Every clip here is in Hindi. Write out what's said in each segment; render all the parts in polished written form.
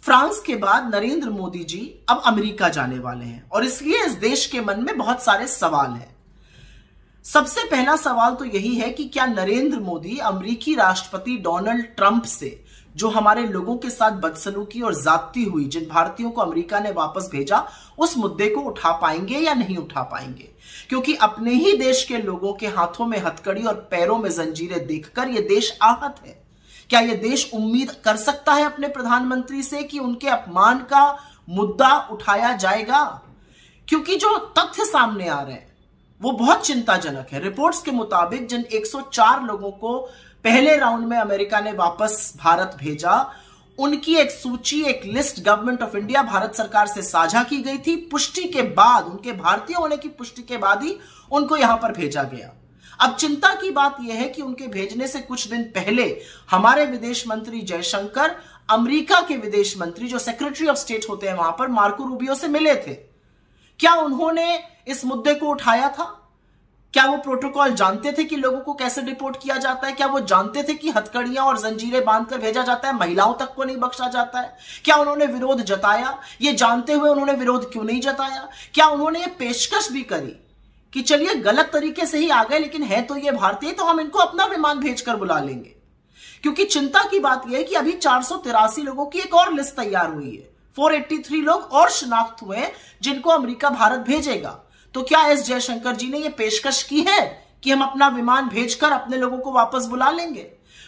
फ्रांस के बाद नरेंद्र मोदी जी अब अमेरिका जाने वाले हैं और इसलिए इस देश के मन में बहुत सारे सवाल हैं। सबसे पहला सवाल तो यही है कि क्या नरेंद्र मोदी अमेरिकी राष्ट्रपति डोनाल्ड ट्रंप से जो हमारे लोगों के साथ बदसलूकी और ज्यादती हुई, जिन भारतीयों को अमेरिका ने वापस भेजा, उस मुद्दे को उठा पाएंगे या नहीं उठा पाएंगे? क्योंकि अपने ही देश के लोगों के हाथों में हथकड़ी और पैरों में जंजीरें देखकर यह देश आहत है। क्या यह देश उम्मीद कर सकता है अपने प्रधानमंत्री से कि उनके अपमान का मुद्दा उठाया जाएगा? क्योंकि जो तथ्य सामने आ रहे हैं वो बहुत चिंताजनक है। रिपोर्ट्स के मुताबिक जिन 104 लोगों को पहले राउंड में अमेरिका ने वापस भारत भेजा, उनकी एक सूची, एक list government of India, Bharat सरकार से साझा की गई थी। पुष्टि के बाद, उनके भारतीय होने की पुष्टि के बाद ही उनको यहां पर भेजा गया। अब चिंता की बात यह है कि उनके भेजने से कुछ दिन पहले हमारे विदेश मंत्री जयशंकर अमेरिका के विदेश मंत्री, जो सेक्रेटरी ऑफ स्टेट होते हैं वहां पर, मार्को रूबियो से मिले थे। क्या उन्होंने इस मुद्दे को उठाया था? क्या वो प्रोटोकॉल जानते थे कि लोगों को कैसे डिपोर्ट किया जाता है? क्या वो जानते थे कि हथकड़ियां और जंजीरें बांधकर भेजा जाता है, महिलाओं तक को नहीं बख्शा जाता है? क्या उन्होंने विरोध जताया? ये जानते हुए उन्होंने विरोध क्यों नहीं जताया? क्या उन्होंने ये पेशकश भी करी कि चलिए गलत तरीके से ही आ गए, लेकिन है तो ये भारतीय, तो हम इनको अपना विमान भेजकर बुला लेंगे? क्योंकि चिंता की बात यह है कि अभी 483 लोगों की एक और लिस्ट तैयार हुई है। 483 लोग और शिनाख्त हुए हैं जिनको अमेरिका भारत भेजेगा। तो क्या एस जयशंकर जी ने यह पेशकश की है कि हम अपना विमान भेजकर अपने लोगों को वापस बुला लेंगे?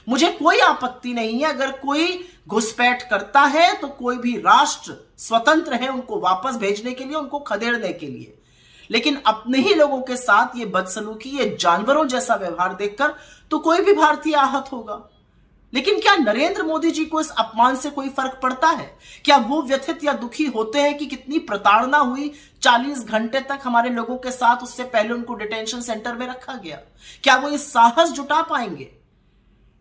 मुझे कोई आपत्ति नहीं है अगर कोई घुसपैठ करता है तो कोई भी राष्ट्र स्वतंत्र है उनको वापस भेजने के लिए, उनको खदेड़ने के लिए। लेकिन अपने ही लोगों के साथ ये बदसलूकी, ये जानवरों जैसा व्यवहार देखकर तो कोई भी भारतीय आहत होगा। लेकिन क्या नरेंद्र मोदी जी को इस अपमान से कोई फर्क पड़ता है? क्या वो व्यथित या दुखी होते हैं कि कितनी प्रताड़ना हुई, 40 घंटे तक हमारे लोगों के साथ, उससे पहले उनको डिटेंशन सेंटर में रखा गया? क्या वो इस साहस जुटा पाएंगे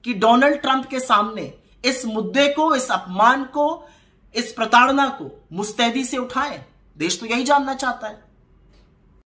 कि डोनाल्ड ट्रंप के सामने इस मुद्दे को, इस अपमान को, इस प्रताड़ना को मुस्तैदी से उठाएं? देश तो यही जानना चाहता है।